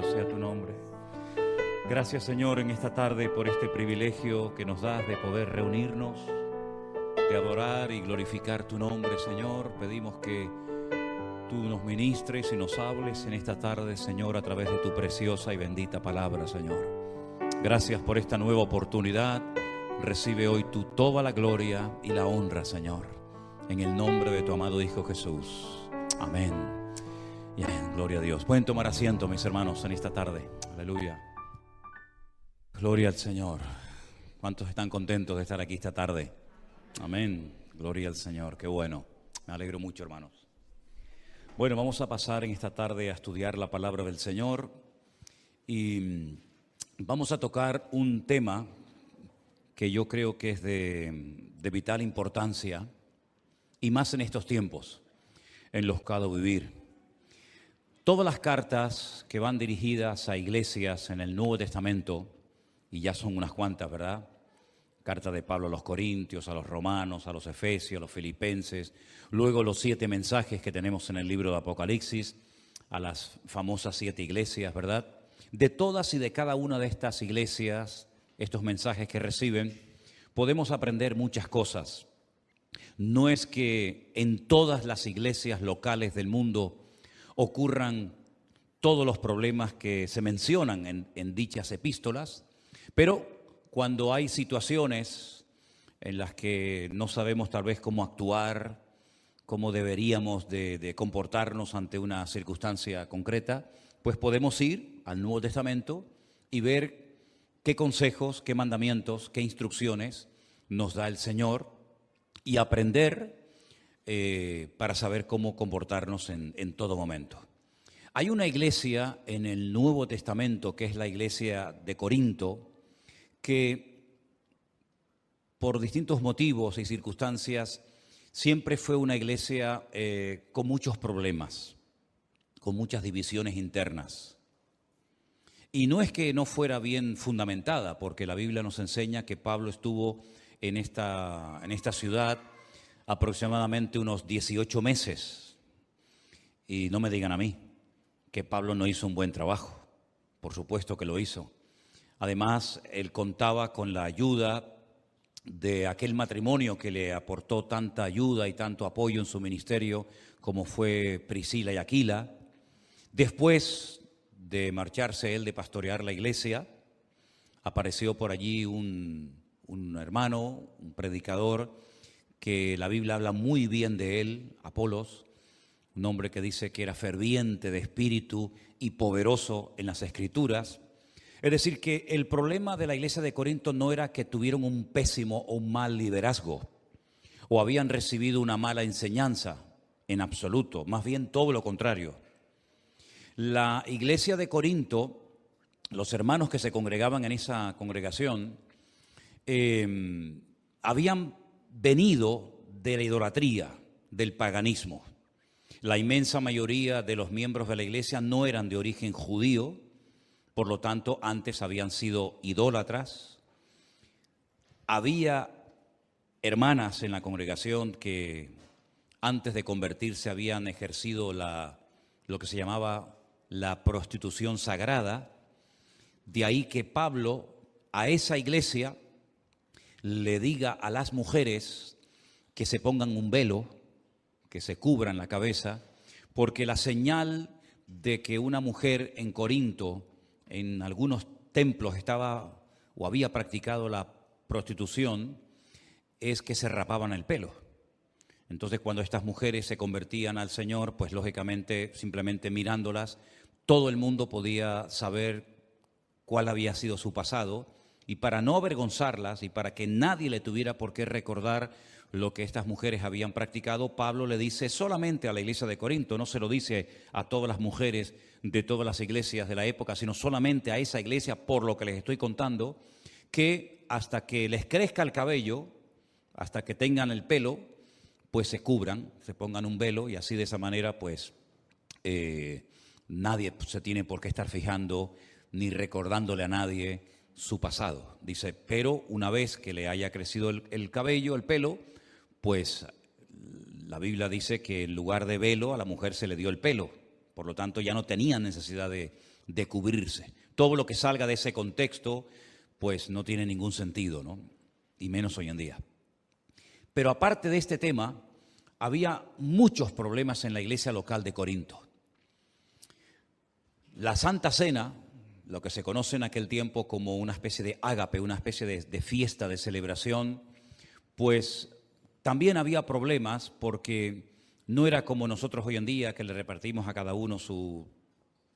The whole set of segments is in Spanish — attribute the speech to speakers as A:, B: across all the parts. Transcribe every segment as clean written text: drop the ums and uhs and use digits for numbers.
A: sea tu nombre. Gracias, Señor, en esta tarde por este privilegio que nos das de poder reunirnos, de adorar y glorificar tu nombre, Señor. Pedimos que tú nos ministres y nos hables en esta tarde, Señor, a través de tu preciosa y bendita palabra, Señor. Gracias por esta nueva oportunidad. Recibe hoy tú toda la gloria y la honra, Señor, en el nombre de tu amado Hijo Jesús. Amén. Y amén. Gloria a Dios. Pueden tomar asiento, mis hermanos, en esta tarde. Aleluya. Gloria al Señor. ¿Cuántos están contentos de estar aquí esta tarde? Amén. Gloria al Señor. Qué bueno. Me alegro mucho, hermanos. Bueno, vamos a pasar en esta tarde a estudiar la palabra del Señor y vamos a tocar un tema que yo creo que es de vital importancia y más en estos tiempos en los que ha de vivir. Todas las cartas que van dirigidas a iglesias en el Nuevo Testamento, y ya son unas cuantas, ¿verdad? Carta de Pablo a los Corintios, a los Romanos, a los Efesios, a los Filipenses, luego los 7 mensajes que tenemos en el libro de Apocalipsis, a las famosas 7 iglesias, ¿verdad? De todas y de cada una de estas iglesias, estos mensajes que reciben, podemos aprender muchas cosas. No es que en todas las iglesias locales del mundo ocurran todos los problemas que se mencionan en dichas epístolas, pero cuando hay situaciones en las que no sabemos tal vez cómo actuar, cómo deberíamos de comportarnos ante una circunstancia concreta, pues podemos ir al Nuevo Testamento y ver qué consejos, qué mandamientos, qué instrucciones nos da el Señor y aprender para saber cómo comportarnos en todo momento. Hay una iglesia en el Nuevo Testamento, que es la iglesia de Corinto, que por distintos motivos y circunstancias siempre fue una iglesia con muchos problemas, con muchas divisiones internas. Y no es que no fuera bien fundamentada, porque la Biblia nos enseña que Pablo estuvo en esta ciudad aproximadamente unos 18 meses. Y no me digan a mí que Pablo no hizo un buen trabajo. Por supuesto que lo hizo. Además, él contaba con la ayuda de aquel matrimonio que le aportó tanta ayuda y tanto apoyo en su ministerio, como fue Priscila y Aquila. Después de marcharse él de pastorear la iglesia, apareció por allí un hermano, un predicador, que la Biblia habla muy bien de él, Apolos, un hombre que dice que era ferviente de espíritu y poderoso en las Escrituras. Es decir, que el problema de la iglesia de Corinto no era que tuvieron un pésimo o un mal liderazgo o habían recibido una mala enseñanza, en absoluto, más bien todo lo contrario. La iglesia de Corinto, los hermanos que se congregaban en esa congregación, habían venido de la idolatría, del paganismo. La inmensa mayoría de los miembros de la iglesia no eran de origen judío, por lo tanto, antes habían sido idólatras. Había hermanas en la congregación que antes de convertirse habían ejercido lo que se llamaba la prostitución sagrada. De ahí que Pablo a esa iglesia le diga a las mujeres que se pongan un velo, que se cubran la cabeza, porque la señal de que una mujer en Corinto, en algunos templos estaba o había practicado la prostitución, es que se rapaban el pelo. Entonces, cuando estas mujeres se convertían al Señor, pues lógicamente, simplemente mirándolas, todo el mundo podía saber cuál había sido su pasado, y para no avergonzarlas y para que nadie le tuviera por qué recordar lo que estas mujeres habían practicado, Pablo le dice solamente a la iglesia de Corinto, no se lo dice a todas las mujeres de todas las iglesias de la época, sino solamente a esa iglesia, por lo que les estoy contando, que hasta que les crezca el cabello, hasta que tengan el pelo, pues se cubran, se pongan un velo, y así de esa manera pues nadie se tiene por qué estar fijando ni recordándole a nadie su pasado. Dice, pero una vez que le haya crecido el cabello, el pelo, pues la Biblia dice que en lugar de velo a la mujer se le dio el pelo. Por lo tanto, ya no tenía necesidad de de cubrirse. Todo lo que salga de ese contexto, pues no tiene ningún sentido, ¿no? Y menos hoy en día. Pero aparte de este tema, había muchos problemas en la iglesia local de Corinto. La Santa Cena, lo que se conoce en aquel tiempo como una especie de ágape, una especie de fiesta, de celebración, pues también había problemas porque no era como nosotros hoy en día, que le repartimos a cada uno su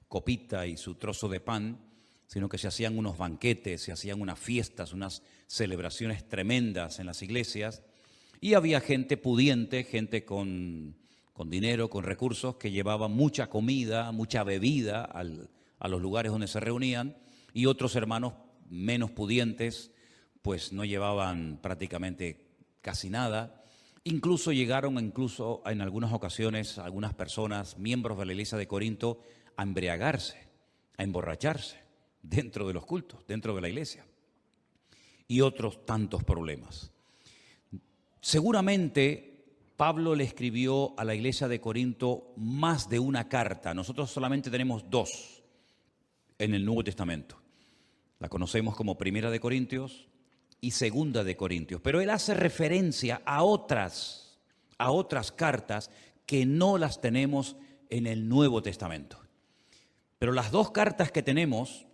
A: copita y su trozo de pan, sino que se hacían unos banquetes, se hacían unas fiestas, unas celebraciones tremendas en las iglesias, y había gente pudiente, gente con dinero, con recursos, que llevaba mucha comida, mucha bebida a los lugares donde se reunían, y otros hermanos menos pudientes, pues no llevaban prácticamente casi nada. Incluso llegaron, en algunas ocasiones, algunas personas, miembros de la iglesia de Corinto, a embriagarse, a emborracharse dentro de los cultos, dentro de la iglesia. Y otros tantos problemas. Seguramente Pablo le escribió a la iglesia de Corinto más de una carta. Nosotros solamente tenemos 2 en el Nuevo Testamento. La conocemos como Primera de Corintios y Segunda de Corintios. Pero él hace referencia a otras cartas que no las tenemos en el Nuevo Testamento. Pero las 2 cartas que tenemos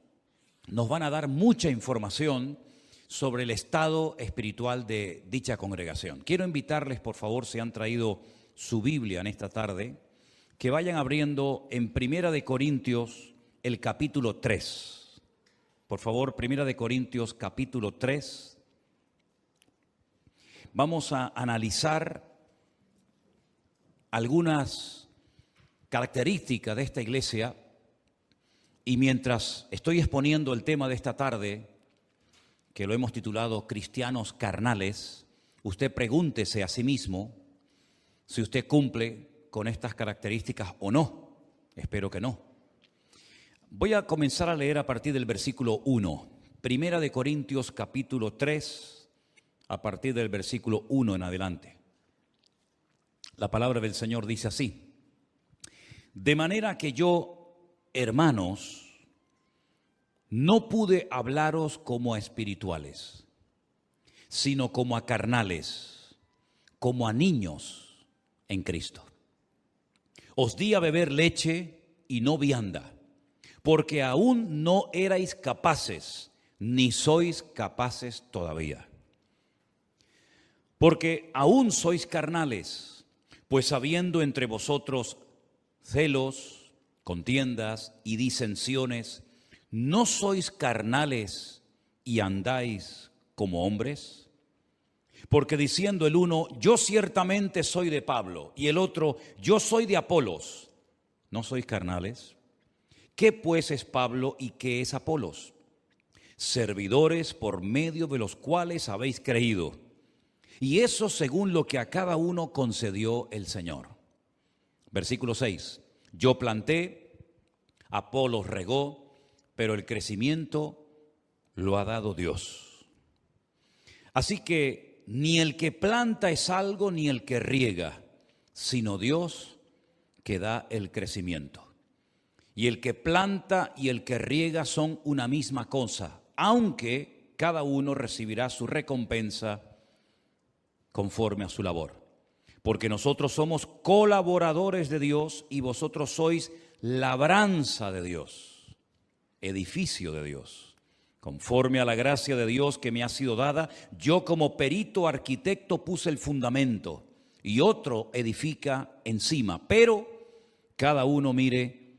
A: nos van a dar mucha información sobre el estado espiritual de dicha congregación. Quiero invitarles, por favor, si han traído su Biblia en esta tarde, que vayan abriendo en Primera de Corintios el capítulo 3. Por favor, Primera de Corintios capítulo 3. Vamos a analizar algunas características de esta iglesia, y mientras estoy exponiendo el tema de esta tarde, que lo hemos titulado Cristianos Carnales, usted pregúntese a sí mismo si usted cumple con estas características o no. Espero que no. Voy a comenzar a leer a partir del versículo 1. Primera de Corintios capítulo 3, a partir del versículo 1 en adelante. La palabra del Señor dice así: de manera que yo, hermanos, no pude hablaros como a espirituales, sino como a carnales, como a niños en Cristo. Os di a beber leche y no vianda, porque aún no erais capaces, ni sois capaces todavía. Porque aún sois carnales, pues habiendo entre vosotros celos, contiendas y disensiones, ¿no sois carnales y andáis como hombres? Porque diciendo el uno, yo ciertamente soy de Pablo, y el otro, yo soy de Apolos, ¿no sois carnales? ¿Qué pues es Pablo y qué es Apolos? Servidores por medio de los cuales habéis creído, y eso según lo que a cada uno concedió el Señor. Versículo 6, yo planté, Apolos regó, pero el crecimiento lo ha dado Dios. Así que ni el que planta es algo, ni el que riega, sino Dios que da el crecimiento. Y el que planta y el que riega son una misma cosa, aunque cada uno recibirá su recompensa conforme a su labor. Porque nosotros somos colaboradores de Dios y vosotros sois labranza de Dios, edificio de Dios. Conforme a la gracia de Dios que me ha sido dada, yo como perito arquitecto puse el fundamento y otro edifica encima, pero cada uno mire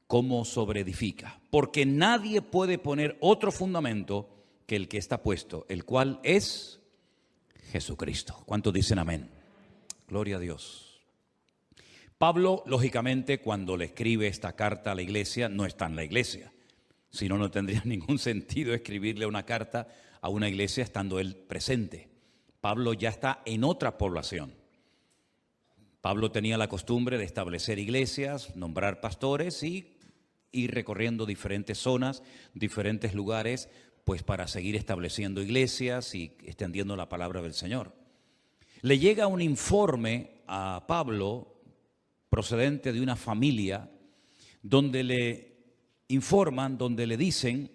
A: cómo sobreedifica, porque nadie puede poner otro fundamento que el que está puesto, el cual es Jesucristo. ¿Cuántos dicen amén? Gloria a Dios. Pablo, lógicamente, cuando le escribe esta carta a la iglesia, no está en la iglesia. Si no, no tendría ningún sentido escribirle una carta a una iglesia estando él presente. Pablo ya está en otra población. Pablo tenía la costumbre de establecer iglesias, nombrar pastores y ir recorriendo diferentes zonas, diferentes lugares, pues para seguir estableciendo iglesias y extendiendo la palabra del Señor. Le llega un informe a Pablo procedente de una familia donde le informan, donde le dicen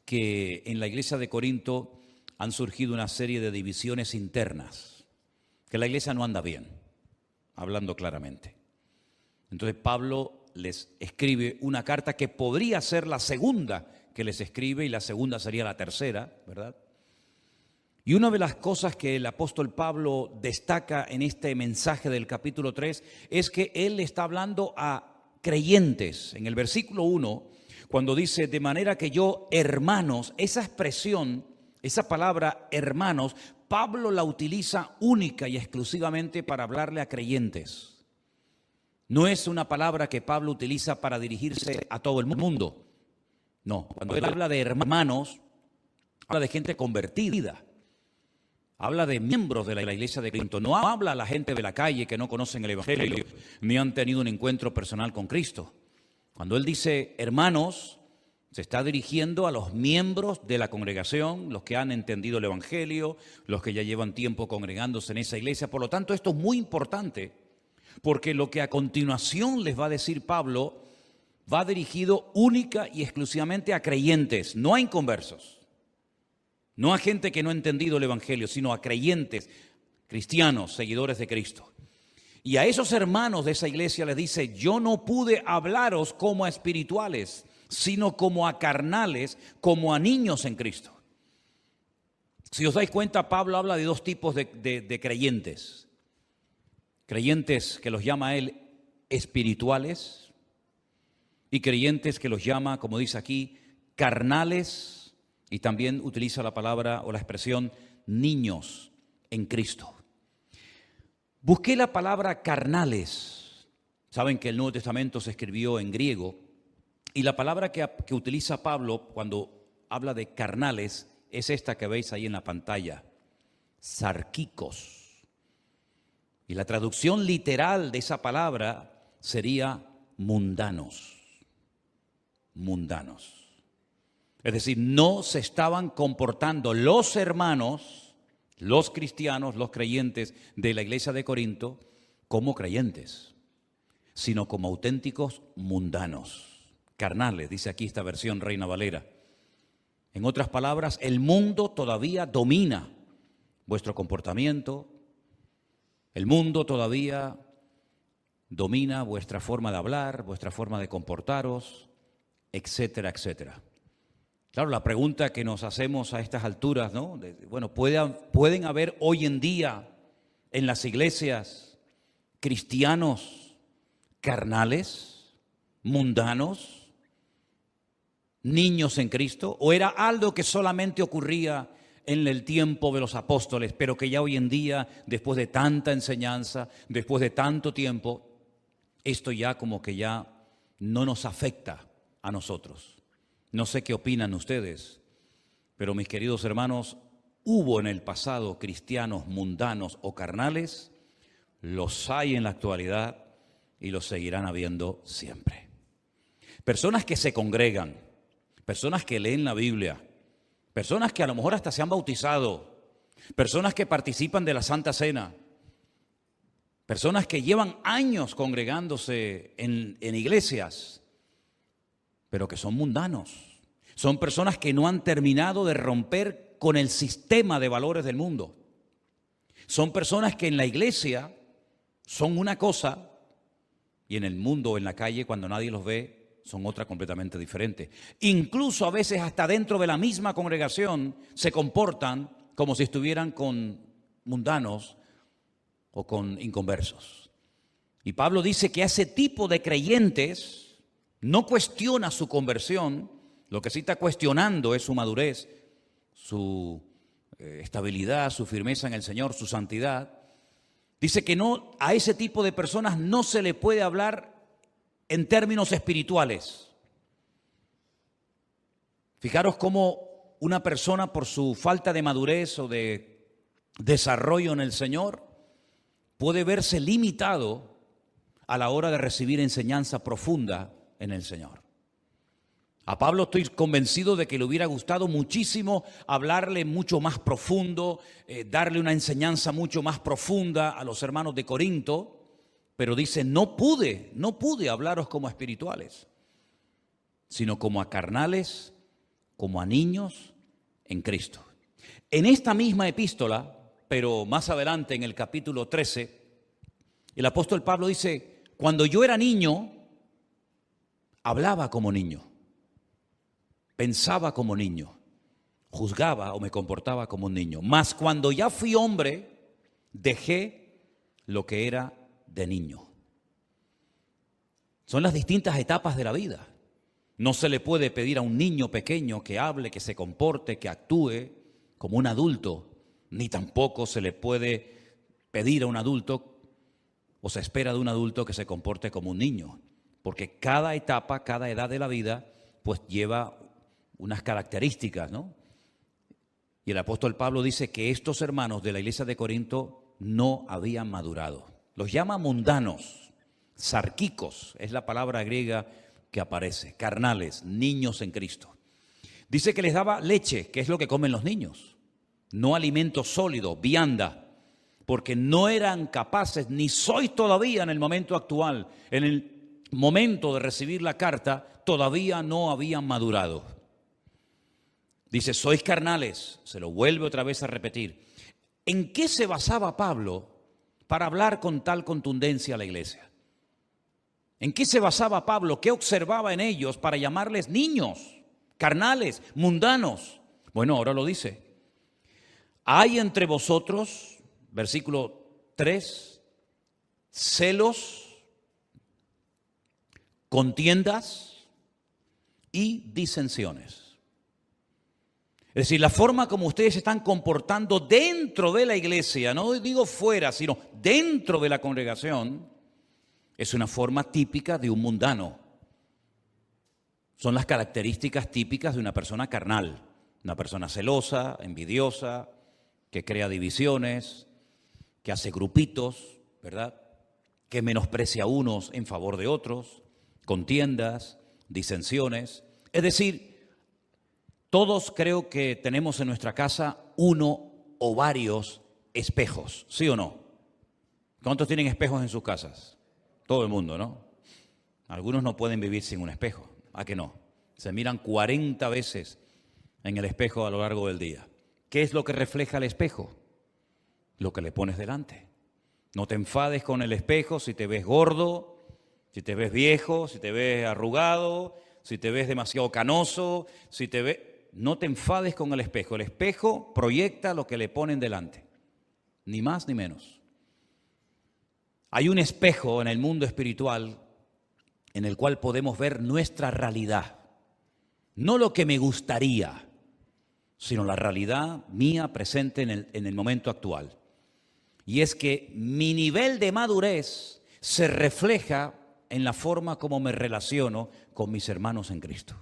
A: que en la iglesia de Corinto han surgido una serie de divisiones internas, que la iglesia no anda bien, hablando claramente. Entonces Pablo les escribe una carta que podría ser la segunda que les escribe, y la segunda sería la tercera, ¿verdad? Y una de las cosas que el apóstol Pablo destaca en este mensaje del capítulo 3 es que él está hablando a creyentes. En el versículo 1, cuando dice, de manera que yo, hermanos, esa expresión, esa palabra hermanos, Pablo la utiliza única y exclusivamente para hablarle a creyentes. No es una palabra que Pablo utiliza para dirigirse a todo el mundo. No, cuando él habla de hermanos, habla de gente convertida. Habla de miembros de la iglesia de Corinto. No habla a la gente de la calle que no conocen el evangelio ni han tenido un encuentro personal con Cristo. Cuando él dice hermanos, se está dirigiendo a los miembros de la congregación, los que han entendido el evangelio, los que ya llevan tiempo congregándose en esa iglesia. Por lo tanto, esto es muy importante, porque lo que a continuación les va a decir Pablo va dirigido única y exclusivamente a creyentes, no a inconversos. No a gente que no ha entendido el evangelio, sino a creyentes, cristianos, seguidores de Cristo. Y a esos hermanos de esa iglesia les dice, yo no pude hablaros como a espirituales, sino como a carnales, como a niños en Cristo. Si os dais cuenta, Pablo habla de dos tipos de creyentes. Creyentes que los llama él espirituales y creyentes que los llama, como dice aquí, carnales. Y también utiliza la palabra o la expresión niños en Cristo. Busqué la palabra carnales. Saben que el Nuevo Testamento se escribió en griego. Y la palabra que utiliza Pablo cuando habla de carnales es esta que veis ahí en la pantalla. Sarquicos. Y la traducción literal de esa palabra sería mundanos. Mundanos. Es decir, no se estaban comportando los hermanos, los cristianos, los creyentes de la iglesia de Corinto como creyentes, sino como auténticos mundanos, carnales, dice aquí esta versión Reina Valera. En otras palabras, el mundo todavía domina vuestro comportamiento, el mundo todavía domina vuestra forma de hablar, vuestra forma de comportaros, etcétera, etcétera. Claro, la pregunta que nos hacemos a estas alturas, ¿no? Bueno, ¿pueden haber hoy en día en las iglesias cristianos carnales, mundanos, niños en Cristo? ¿O era algo que solamente ocurría en el tiempo de los apóstoles, pero que ya hoy en día, después de tanta enseñanza, después de tanto tiempo, esto ya como que ya no nos afecta a nosotros? No sé qué opinan ustedes, pero mis queridos hermanos, hubo en el pasado cristianos mundanos o carnales, los hay en la actualidad y los seguirán habiendo siempre. Personas que se congregan, personas que leen la Biblia, personas que a lo mejor hasta se han bautizado, personas que participan de la Santa Cena, personas que llevan años congregándose en iglesias, pero que son mundanos. Son personas que no han terminado de romper con el sistema de valores del mundo. Son personas que en la iglesia son una cosa y en el mundo o en la calle, cuando nadie los ve, son otra completamente diferente. Incluso a veces hasta dentro de la misma congregación se comportan como si estuvieran con mundanos o con inconversos. Y Pablo dice que a ese tipo de creyentes no cuestiona su conversión, lo que sí está cuestionando es su madurez, su estabilidad, su firmeza en el Señor, su santidad. Dice que no, a ese tipo de personas no se le puede hablar en términos espirituales. Fijaros cómo una persona por su falta de madurez o de desarrollo en el Señor puede verse limitado a la hora de recibir enseñanza profunda en el Señor. A Pablo estoy convencido de que le hubiera gustado muchísimo hablarle mucho más profundo, darle una enseñanza mucho más profunda a los hermanos de Corinto, pero dice, no pude hablaros como espirituales, sino como a carnales, como a niños en Cristo. En esta misma epístola, pero más adelante en el capítulo 13, el apóstol Pablo dice, cuando yo era niño, hablaba como niño, pensaba como niño, juzgaba o me comportaba como un niño. Mas cuando ya fui hombre, dejé lo que era de niño. Son las distintas etapas de la vida. No se le puede pedir a un niño pequeño que hable, que se comporte, que actúe como un adulto, ni tampoco se le puede pedir a un adulto o se espera de un adulto que se comporte como un niño, porque cada etapa, cada edad de la vida, pues lleva unas características, ¿no? Y el apóstol Pablo dice que estos hermanos de la iglesia de Corinto no habían madurado. Los llama mundanos, sarquicos, es la palabra griega que aparece, carnales, niños en Cristo. Dice que les daba leche, que es lo que comen los niños, no alimento sólido, vianda, porque no eran capaces, ni sois todavía en el momento actual, en el momento de recibir la carta, todavía no habían madurado. Dice, sois carnales, se lo vuelve otra vez a repetir. ¿En qué se basaba Pablo para hablar con tal contundencia a la iglesia? ¿En qué se basaba Pablo? ¿Qué observaba en ellos para llamarles niños, carnales, mundanos? Bueno, ahora lo dice. Hay entre vosotros, versículo 3, celos, contiendas y disensiones. Es decir, la forma como ustedes se están comportando dentro de la iglesia, no digo fuera, sino dentro de la congregación, es una forma típica de un mundano. Son las características típicas de una persona carnal, una persona celosa, envidiosa, que crea divisiones, que hace grupitos, ¿verdad? Que menosprecia a unos en favor de otros, contiendas, disensiones. Es decir, todos creo que tenemos en nuestra casa uno o varios espejos, ¿sí o no? ¿Cuántos tienen espejos en sus casas? Todo el mundo, ¿no? Algunos no pueden vivir sin un espejo. ¿A qué no? Se miran 40 veces en el espejo a lo largo del día. ¿Qué es lo que refleja el espejo? Lo que le pones delante. No te enfades con el espejo si te ves gordo, si te ves viejo, si te ves arrugado, si te ves demasiado canoso, si te ves... No te enfades con el espejo. El espejo proyecta lo que le ponen delante. Ni más ni menos. Hay un espejo en el mundo espiritual en el cual podemos ver nuestra realidad. No lo que me gustaría, sino la realidad mía presente en el momento actual. Y es que mi nivel de madurez se refleja en la forma como me relaciono con mis hermanos en Cristo.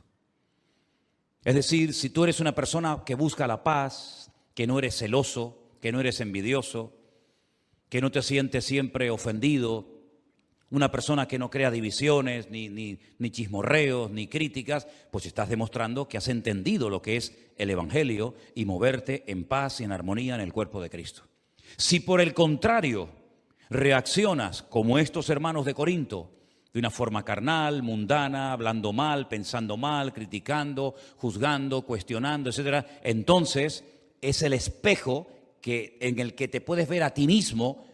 A: Es decir, si tú eres una persona que busca la paz, que no eres celoso, que no eres envidioso, que no te sientes siempre ofendido, una persona que no crea divisiones, ni chismorreos, ni críticas, pues estás demostrando que has entendido lo que es el Evangelio y moverte en paz y en armonía en el cuerpo de Cristo. Si por el contrario reaccionas como estos hermanos de Corinto, de una forma carnal, mundana, hablando mal, pensando mal, criticando, juzgando, cuestionando, etc., entonces es el espejo en el que te puedes ver a ti mismo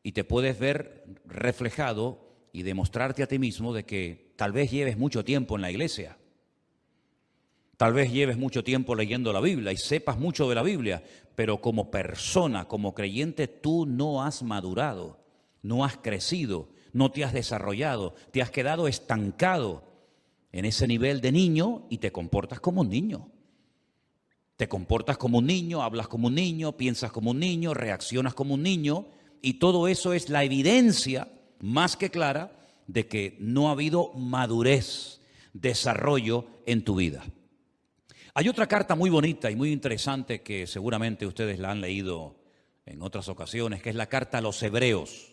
A: y te puedes ver reflejado y demostrarte a ti mismo de que tal vez lleves mucho tiempo en la iglesia, tal vez lleves mucho tiempo leyendo la Biblia y sepas mucho de la Biblia, pero como persona, como creyente, tú no has madurado, no has crecido, no te has desarrollado, te has quedado estancado en ese nivel de niño y te comportas como un niño. Te comportas como un niño, hablas como un niño, piensas como un niño, reaccionas como un niño, y todo eso es la evidencia más que clara de que no ha habido madurez, desarrollo en tu vida. Hay otra carta muy bonita y muy interesante que seguramente ustedes la han leído en otras ocasiones, que es la carta a los Hebreos.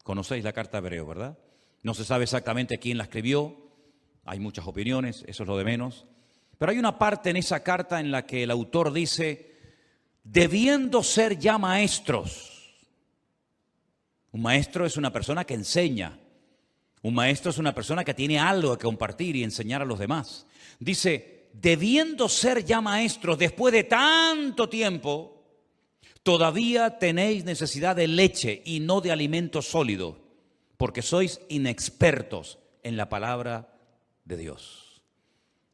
A: Conocéis la carta a Hebreos, ¿verdad? No se sabe exactamente quién la escribió, hay muchas opiniones, eso es lo de menos. Pero hay una parte en esa carta en la que el autor dice, debiendo ser ya maestros. Un maestro es una persona que enseña, Un maestro es una persona que tiene algo que compartir y enseñar a los demás. Dice, debiendo ser ya maestros después de tanto tiempo, todavía tenéis necesidad de leche y no de alimento sólido, porque sois inexpertos en la palabra de Dios.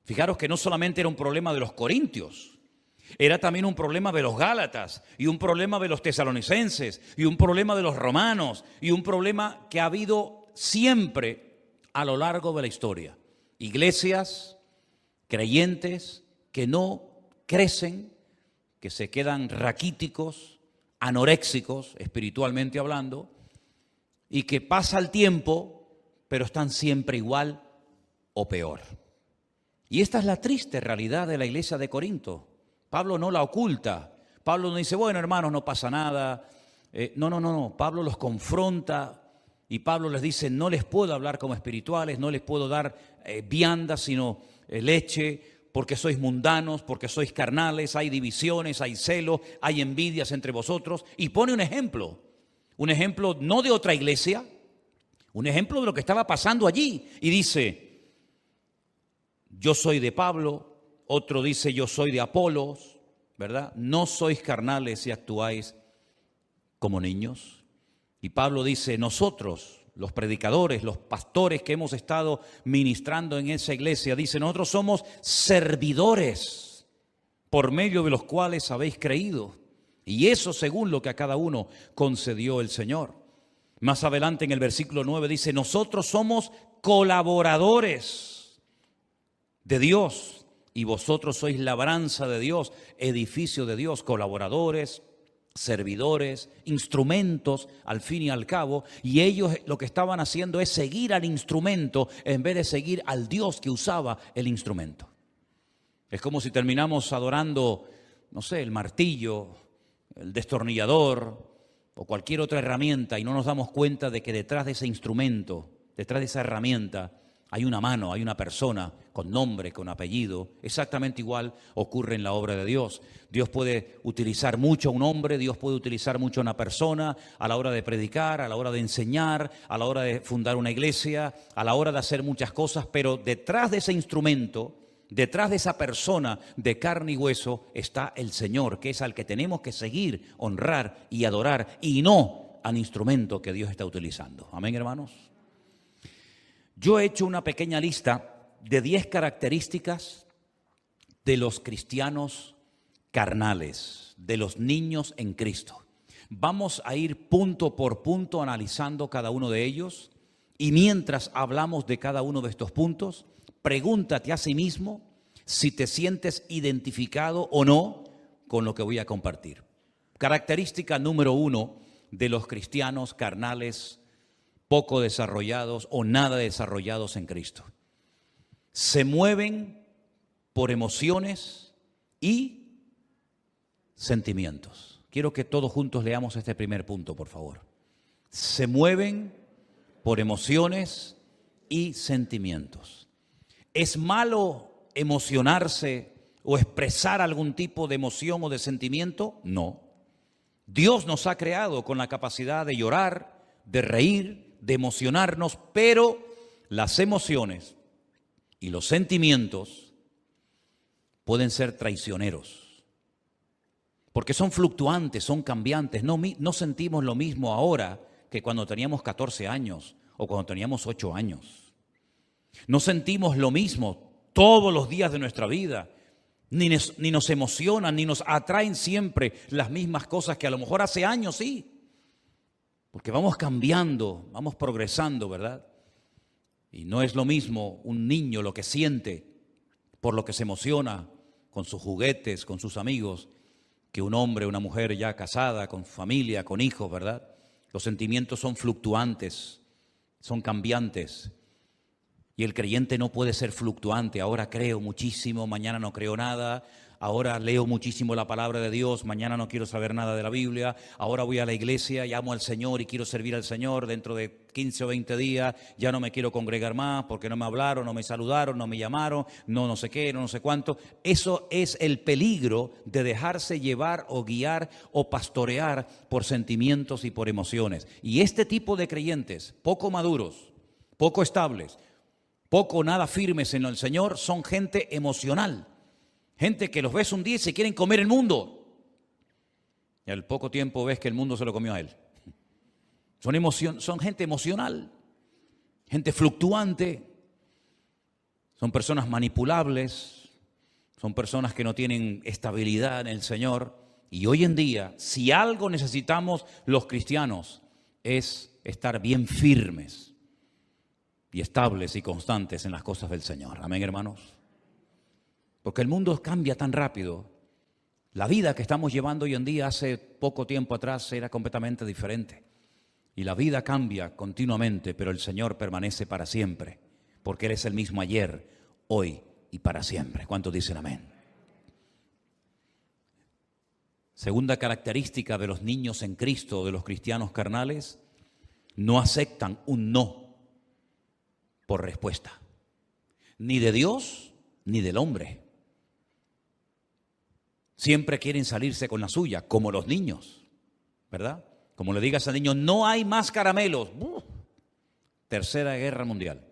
A: Fijaros que no solamente era un problema de los corintios, era también un problema de los gálatas, y un problema de los tesalonicenses, y un problema de los romanos, y un problema que ha habido siempre a lo largo de la historia. Iglesias, creyentes que no crecen, que se quedan raquíticos, anoréxicos, espiritualmente hablando, y que pasa el tiempo, pero están siempre igual o peor. Y esta es la triste realidad de la iglesia de Corinto. Pablo no la oculta. Pablo no dice, bueno, hermanos, no pasa nada. No. Pablo los confronta y Pablo les dice, no les puedo hablar como espirituales, no les puedo dar vianda, sino leche, porque sois mundanos, porque sois carnales, hay divisiones, hay celos, hay envidias entre vosotros. Y pone un ejemplo no de otra iglesia, un ejemplo de lo que estaba pasando allí. Y dice, yo soy de Pablo, otro dice yo soy de Apolos, ¿verdad? No sois carnales y actuáis como niños. Y Pablo dice, nosotros, los predicadores, los pastores que hemos estado ministrando en esa iglesia, dice, nosotros somos servidores por medio de los cuales habéis creído. Y eso según lo que a cada uno concedió el Señor. Más adelante en el versículo 9 dice, nosotros somos colaboradores de Dios y vosotros sois labranza de Dios, edificio de Dios, colaboradores, servidores, instrumentos al fin y al cabo, y ellos lo que estaban haciendo es seguir al instrumento en vez de seguir al Dios que usaba el instrumento. Es como si terminamos adorando, no sé, el martillo, el destornillador o cualquier otra herramienta y no nos damos cuenta de que detrás de ese instrumento, detrás de esa herramienta, hay una mano, hay una persona con nombre, con apellido. Exactamente igual ocurre en la obra de Dios. Dios puede utilizar mucho a un hombre, Dios puede utilizar mucho a una persona a la hora de predicar, a la hora de enseñar, a la hora de fundar una iglesia, a la hora de hacer muchas cosas, pero detrás de ese instrumento, detrás de esa persona de carne y hueso está el Señor, que es al que tenemos que seguir, honrar y adorar, y no al instrumento que Dios está utilizando. Amén, hermanos. Yo he hecho una pequeña lista de 10 características de los cristianos carnales, de los niños en Cristo. Vamos a ir punto por punto analizando cada uno de ellos, y mientras hablamos de cada uno de estos puntos, pregúntate a sí mismo si te sientes identificado o no con lo que voy a compartir. Característica número 1 de los cristianos carnales poco desarrollados o nada desarrollados en Cristo. Se mueven por emociones y sentimientos. Quiero que todos juntos leamos este primer punto, por favor. Se mueven por emociones y sentimientos. ¿Es malo emocionarse o expresar algún tipo de emoción o de sentimiento? No. Dios nos ha creado con la capacidad de llorar, de reír, de emocionarnos, pero las emociones y los sentimientos pueden ser traicioneros, porque son fluctuantes, son cambiantes. No sentimos lo mismo ahora que cuando teníamos 14 años o cuando teníamos 8 años. No sentimos lo mismo todos los días de nuestra vida, ni nos emocionan, ni nos atraen siempre las mismas cosas que a lo mejor hace años sí. Porque vamos cambiando, vamos progresando, ¿verdad? Y no es lo mismo un niño lo que siente, por lo que se emociona con sus juguetes, con sus amigos, que un hombre, una mujer ya casada, con familia, con hijos, ¿verdad? Los sentimientos son fluctuantes, son cambiantes. Y el creyente no puede ser fluctuante. Ahora creo muchísimo, mañana no creo nada. Ahora leo muchísimo la palabra de Dios, mañana no quiero saber nada de la Biblia. Ahora voy a la iglesia y amo al Señor y quiero servir al Señor. Dentro de 15 o 20 días ya no me quiero congregar más porque no me hablaron, no me saludaron, no me llamaron, no sé qué, no sé cuánto. Eso es el peligro de dejarse llevar o guiar o pastorear por sentimientos y por emociones. Y este tipo de creyentes poco maduros, poco estables, poco o nada firmes en el Señor, son gente emocional. Gente que los ves un día y se quieren comer el mundo. Y al poco tiempo ves que el mundo se lo comió a él. Son gente emocional, gente fluctuante, son personas manipulables, son personas que no tienen estabilidad en el Señor. Y hoy en día, si algo necesitamos los cristianos, es estar bien firmes y estables y constantes en las cosas del Señor. Amén, hermanos. Porque el mundo cambia tan rápido. La vida que estamos llevando hoy en día, hace poco tiempo atrás, era completamente diferente. Y la vida cambia continuamente, pero el Señor permanece para siempre, porque Él es el mismo ayer, hoy y para siempre. ¿Cuántos dicen amén? Segunda característica de los niños en Cristo, de los cristianos carnales, no aceptan un no por respuesta, ni de Dios ni del hombre. Siempre quieren salirse con la suya, como los niños, ¿verdad? Como le digas al niño, no hay más caramelos. Tercera Guerra Mundial.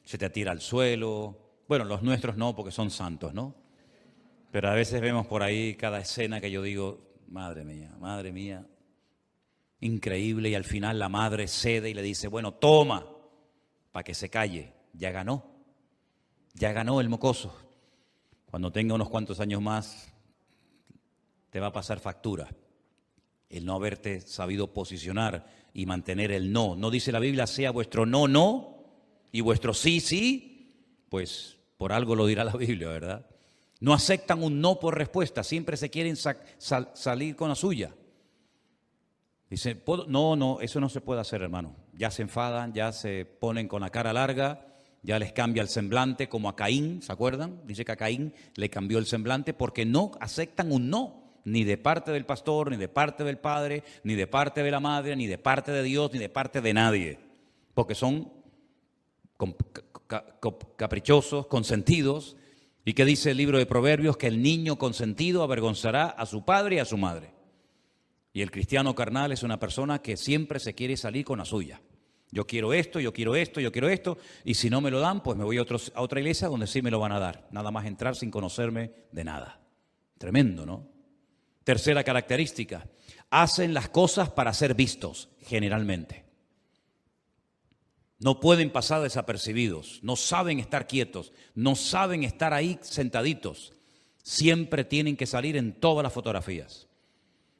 A: Se te tira al suelo. Bueno, los nuestros no, porque son santos, ¿no? Pero a veces vemos por ahí cada escena que yo digo, madre mía, increíble. Y al final la madre cede y le dice, bueno, toma, para que se calle. Ya ganó el mocoso. Cuando tenga unos cuantos años más, te va a pasar factura el no haberte sabido posicionar y mantener el no. No dice la Biblia, sea vuestro no, no, y vuestro sí, sí, pues por algo lo dirá la Biblia, ¿verdad? No aceptan un no por respuesta, siempre se quieren salir con la suya. Dice, no, eso no se puede hacer, hermano. Ya se enfadan, ya se ponen con la cara larga, ya les cambia el semblante, como a Caín, ¿se acuerdan? Dice que a Caín le cambió el semblante porque no aceptan un no. Ni de parte del pastor, ni de parte del padre, ni de parte de la madre, ni de parte de Dios, ni de parte de nadie. Porque son caprichosos, consentidos. ¿Y qué dice el libro de Proverbios? Que el niño consentido avergonzará a su padre y a su madre. Y el cristiano carnal es una persona que siempre se quiere salir con la suya. Yo quiero esto, yo quiero esto, yo quiero esto. Y si no me lo dan, pues me voy a otra iglesia donde sí me lo van a dar. Nada más entrar sin conocerme de nada. Tremendo, ¿no? Tercera característica, hacen las cosas para ser vistos, generalmente. No pueden pasar desapercibidos, no saben estar quietos, no saben estar ahí sentaditos. Siempre tienen que salir en todas las fotografías.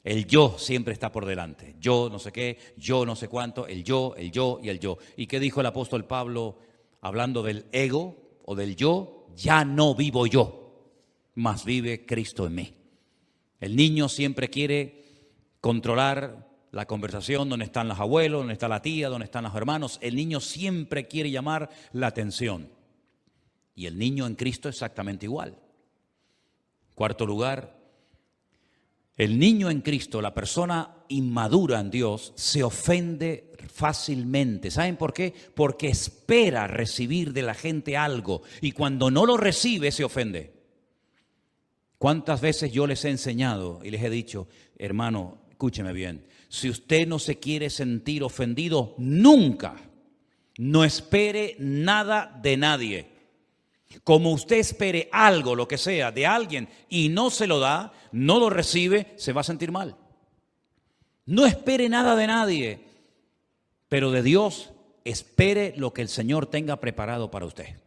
A: El yo siempre está por delante. Yo no sé qué, yo no sé cuánto, el yo y el yo. ¿Y qué dijo el apóstol Pablo hablando del ego o del yo? Ya no vivo yo, mas vive Cristo en mí. El niño siempre quiere controlar la conversación, dónde están los abuelos, dónde está la tía, dónde están los hermanos. El niño siempre quiere llamar la atención. Y el niño en Cristo es exactamente igual. Cuarto lugar, el niño en Cristo, la persona inmadura en Dios, se ofende fácilmente. ¿Saben por qué? Porque espera recibir de la gente algo y cuando no lo recibe se ofende. ¿Cuántas veces yo les he enseñado y les he dicho, hermano, escúcheme bien, si usted no se quiere sentir ofendido, nunca, no espere nada de nadie. Como usted espere algo, lo que sea, de alguien y no se lo da, no lo recibe, se va a sentir mal. No espere nada de nadie, pero de Dios espere lo que el Señor tenga preparado para usted.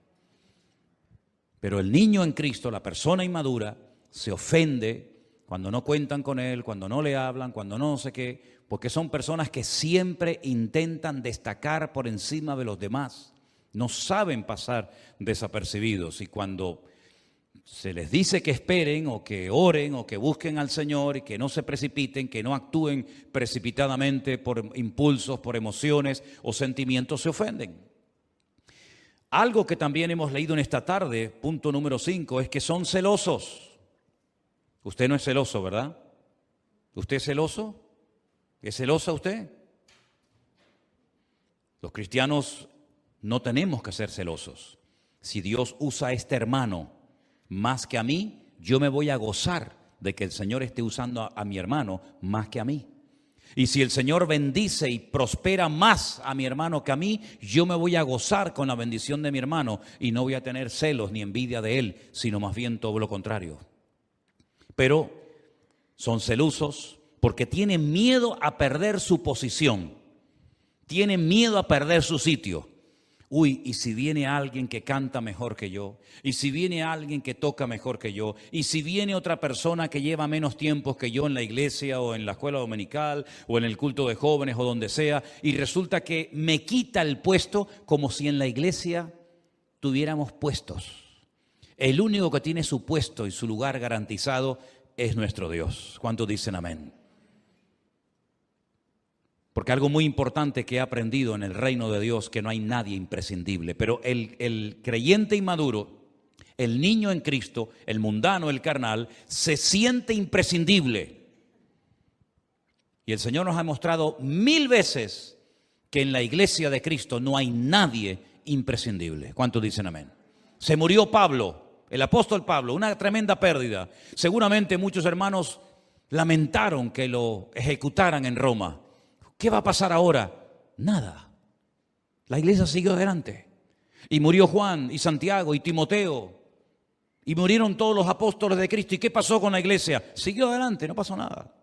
A: Pero el niño en Cristo, la persona inmadura, se ofende cuando no cuentan con él, cuando no le hablan, cuando no sé qué, porque son personas que siempre intentan destacar por encima de los demás. No saben pasar desapercibidos y cuando se les dice que esperen o que oren o que busquen al Señor y que no se precipiten, que no actúen precipitadamente por impulsos, por emociones o sentimientos, se ofenden. Algo que también hemos leído en esta tarde, punto número 5, es que son celosos. Usted no es celoso, ¿verdad? ¿Usted es celoso? ¿Es celosa usted? Los cristianos no tenemos que ser celosos. Si Dios usa a este hermano más que a mí, yo me voy a gozar de que el Señor esté usando a mi hermano más que a mí. Y si el Señor bendice y prospera más a mi hermano que a mí, yo me voy a gozar con la bendición de mi hermano y no voy a tener celos ni envidia de él, sino más bien todo lo contrario. Pero son celosos porque tienen miedo a perder su posición, tienen miedo a perder su sitio. Uy, y si viene alguien que canta mejor que yo, y si viene alguien que toca mejor que yo, y si viene otra persona que lleva menos tiempo que yo en la iglesia o en la escuela dominical o en el culto de jóvenes o donde sea, y resulta que me quita el puesto, como si en la iglesia tuviéramos puestos. El único que tiene su puesto y su lugar garantizado es nuestro Dios. ¿Cuántos dicen amén? Porque algo muy importante que he aprendido en el reino de Dios, que no hay nadie imprescindible. Pero el creyente inmaduro, el niño en Cristo, el mundano, el carnal, se siente imprescindible. Y el Señor nos ha mostrado 1000 veces que en la iglesia de Cristo no hay nadie imprescindible. ¿Cuántos dicen amén? Se murió Pablo, el apóstol Pablo, una tremenda pérdida. Seguramente muchos hermanos lamentaron que lo ejecutaran en Roma. ¿Qué va a pasar ahora? Nada. La iglesia siguió adelante. Y murió Juan y Santiago y Timoteo. Y murieron todos los apóstoles de Cristo. ¿Y qué pasó con la iglesia? Siguió adelante, no pasó nada.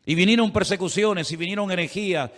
A: Y vinieron persecuciones y vinieron herejías.